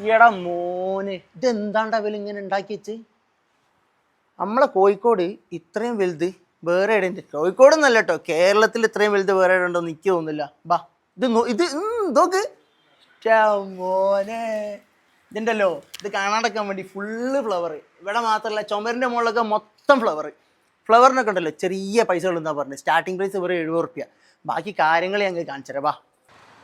ഈടാ മോനെ ഇതെന്താണ്ടാ വില ഇങ്ങനെ ഉണ്ടാക്കി വെച്ച്? നമ്മളെ കോഴിക്കോട് ഇത്രയും വലുത് വേറെ എവിടെ? കോഴിക്കോട് എന്നല്ല കേട്ടോ, കേരളത്തിൽ ഇത്രയും വലുത് വേറെ എവിടെ ഉണ്ടോ എനിക്ക് തോന്നുന്നില്ല. ബാ ഇത് നോക്ക് മോനെ, ഇതുണ്ടല്ലോ, ഇത് കാണാണ്ടൊക്കാൻ വേണ്ടി ഫുള്ള് ഫ്ലവർ. ഇവിടെ മാത്രമല്ല, ചുമരിൻ്റെ മുകളിലൊക്കെ മൊത്തം ഫ്ലവറിനൊക്കെ ഉണ്ടല്ലോ ചെറിയ പൈസകൾ എന്നാ പറഞ്ഞത്. സ്റ്റാർട്ടിങ് പ്രൈസ് വെറും 70 റുപ്യ. ബാക്കി കാര്യങ്ങൾ ഞങ്ങൾ കാണിച്ചു തരാം. വാ.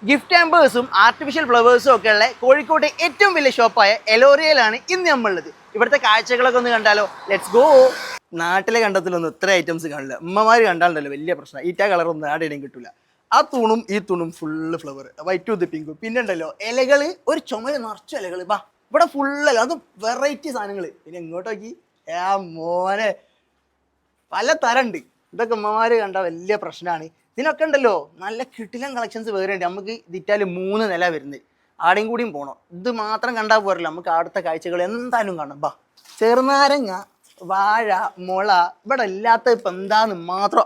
ഗിഫ്റ്റ് ഹാമ്പേഴ്സും ആർട്ടിഫിഷ്യൽ ഫ്ലവേഴ്സും ഒക്കെ ഉള്ള കോഴിക്കോട്ടെ ഏറ്റവും വലിയ ഷോപ്പായ എലോറിയയിലാണ് ഇന്ന് നമ്മളുള്ളത്. ഇവിടുത്തെ കാഴ്ചകളൊക്കെ ഒന്ന് കണ്ടാലോ? Let's go. നാട്ടിലെ കണ്ടത്തിലൊന്നും ഇത്ര ഐറ്റംസ് കാണില്ല. ഉമ്മമാർ കണ്ടാലുണ്ടല്ലോ വലിയ പ്രശ്നം. ഈറ്റ കളറൊന്നും ആടെയും കിട്ടില്ല. ആ തൂണും ഈ തൂണും ഫുള്ള് ഫ്ലവർ, വൈറ്റ് വിത്ത് പിങ്കും. പിന്നെ ഉണ്ടല്ലോ ഇലകള്, ഒരു ചുമര് നിറച്ചു ഇലകൾ. വാ, ഇവിടെ ഫുള്ളല്ല, അതും വെറൈറ്റി സാധനങ്ങൾ. പിന്നെ ഇങ്ങോട്ടോക്കി മോനെ പല തരണ്ട്. ഇതൊക്കെ ഉമ്മമാര് കണ്ട വലിയ പ്രശ്നമാണ്. ഇതിനൊക്കെ ഉണ്ടല്ലോ നല്ല കിടിലൻ കളക്ഷൻസ് വേറെ ഉണ്ട്. നമുക്ക് ഇതിറ്റാല് 3 നില വരുന്നത്. ആടെയും കൂടിയും പോകണം. ഇത് മാത്രം കണ്ടാൽ പോരല്ലോ, നമുക്ക് അടുത്ത കാഴ്ചകൾ എന്തായാലും കാണാം. ബാ. ചെറുനാരങ്ങ, വാഴ, മുള ഇവിടെ ഇല്ലാത്ത ഇപ്പം എന്താന്ന് മാത്രം.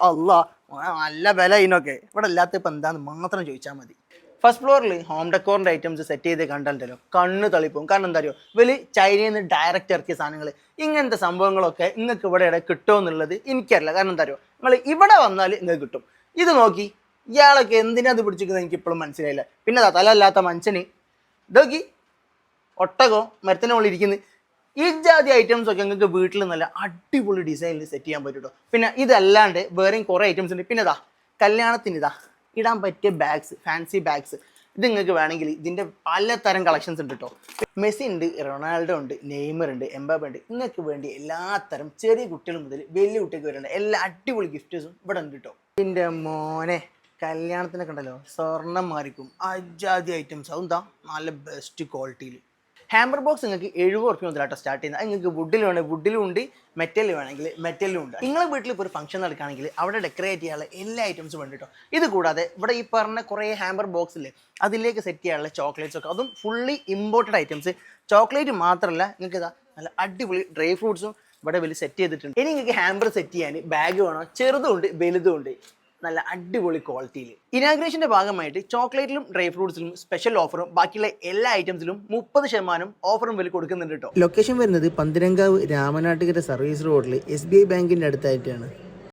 നല്ല വില ഇതിനൊക്കെ. ഇവിടെ ഇല്ലാത്ത ഇപ്പം എന്താന്ന് മാത്രം ചോദിച്ചാൽ മതി. ഫസ്റ്റ് ഫ്ലോറിൽ ഹോം ഡെക്കോറിൻ്റെ ഐറ്റംസ് സെറ്റ് ചെയ്ത് കണ്ടിട്ടുണ്ടല്ലോ, കണ്ണ് തളിപ്പും. കാരണം എന്താ അറിയോ, വലിയ ചൈനയിൽ നിന്ന് ഡയറക്റ്റ് ഇറക്കിയ സാധനങ്ങൾ. ഇങ്ങനത്തെ സംഭവങ്ങളൊക്കെ നിങ്ങൾക്ക് ഇവിടെ കിട്ടുമോ എന്നുള്ളത് എനിക്കറിയില്ല. കാരണം എന്താ അറിയോ, നിങ്ങൾ ഇവിടെ വന്നാൽ നിങ്ങൾക്ക് കിട്ടും. ഇത് നോക്കി, ഇയാളൊക്കെ എന്തിനാ അത് പിടിച്ചിരിക്കുന്നത് എനിക്ക് ഇപ്പോഴും മനസ്സിലായില്ല. പിന്നെ തല അല്ലാത്ത മനുഷ്യന് ഇതോക്കി ഒട്ടകോ മരത്തിന് മുകളിൽ ഇരിക്കുന്നത്. ഈ ജാതി ഐറ്റംസ് ഒക്കെ നിങ്ങൾക്ക് വീട്ടിൽ നല്ല അടിപൊളി ഡിസൈനിൽ സെറ്റ് ചെയ്യാൻ പറ്റും. പിന്നെ ഇതല്ലാണ്ട് വേറെയും കുറേ ഐറ്റംസ് ഉണ്ട്. പിന്നെ കല്യാണത്തിന് ഇടാൻ പറ്റിയ ബാഗ്സ്, ഫാൻസി ബാഗ്സ്. ഇത് നിങ്ങൾക്ക് വേണമെങ്കിൽ ഇതിൻ്റെ പലതരം കളക്ഷൻസ് ഉണ്ട് കേട്ടോ. മെസ്സി ഉണ്ട്, റൊണാൾഡോ ഉണ്ട്, നെയ്മർ ഉണ്ട്, എംബാപ്പെ ഉണ്ട്. നിങ്ങൾക്ക് വേണ്ടി എല്ലാത്തരം ചെറിയ കുട്ടികൾ മുതൽ വലിയ കുട്ടികൾക്ക് വരേണ്ട എല്ലാ അടിപൊളി ഗിഫ്റ്റ്സും ഇവിടെ ഉണ്ട് കേട്ടോ. എൻ്റെ മോനെ കല്യാണത്തിനൊക്കെ ഉണ്ടല്ലോ സ്വർണ്ണം മാറിക്കും അജാതി ഐറ്റംസ്. അതെന്താ നല്ല ബെസ്റ്റ് ക്വാളിറ്റിയിൽ. ഹാമ്പർ ബോക്സ് നിങ്ങൾക്ക് 70 റുപ്യ മുതലാട്ടോ സ്റ്റാർട്ട് ചെയ്യുന്നത്. നിങ്ങൾക്ക് വുഡിൽ വേണമെങ്കിൽ വുഡിലും ഉണ്ട്, മെറ്റലിൽ വേണമെങ്കിൽ മെറ്റലിലും ഉണ്ട്. നിങ്ങളെ വീട്ടിൽ ഇപ്പോൾ ഒരു ഫംഗ്ഷൻ നടക്കുകയാണെങ്കിൽ അവിടെ ഡെക്കറേറ്റ് ചെയ്യാനുള്ള എല്ലാ ഐറ്റംസും ഉണ്ട് കേട്ടോ. ഇത് കൂടാതെ ഇവിടെ ഈ പറഞ്ഞ കുറേ ഹാമ്പർ ബോക്സില്ലേ, അതിലേക്ക് സെറ്റ് ചെയ്യാനുള്ള ചോക്ലേറ്റ്സ് ഒക്കെ, അതും ഫുള്ളി ഇമ്പോർട്ടഡ് ഐറ്റംസ്. ചോക്ലേറ്റ് മാത്രമല്ല, നിങ്ങൾക്ക് നല്ല അടിപൊളി ഡ്രൈ ഫ്രൂട്ട്സും ഇവിടെ വലിയ സെറ്റ് ചെയ്തിട്ടുണ്ട്. ഇനി നിങ്ങൾക്ക് ഹാമ്പർ സെറ്റ് ചെയ്യാൻ ബാഗ് വേണോ, ചെറുതും ഉണ്ട് വലുതും ഉണ്ട്, നല്ല അടിപൊളി ക്വാളിറ്റിയിൽ. ഇനാഗ്രേഷന്റെ ഭാഗമായിട്ട് ചോക്ലേറ്റിലും ഡ്രൈ ഫ്രൂട്ട്സിലും സ്പെഷ്യൽ ഓഫറും ബാക്കിയുള്ള എല്ലാ ഐറ്റംസിലും 30% ഓഫറും വില കൊടുക്കുന്നുണ്ട് കേട്ടോ. ലൊക്കേഷൻ വരുന്നത് പന്തീരങ്കാവ് രാമനാട്ടുകര സർവീസ് റോഡിൽ SBI ബാങ്കിന്റെ അടുത്തായിട്ടാണ്.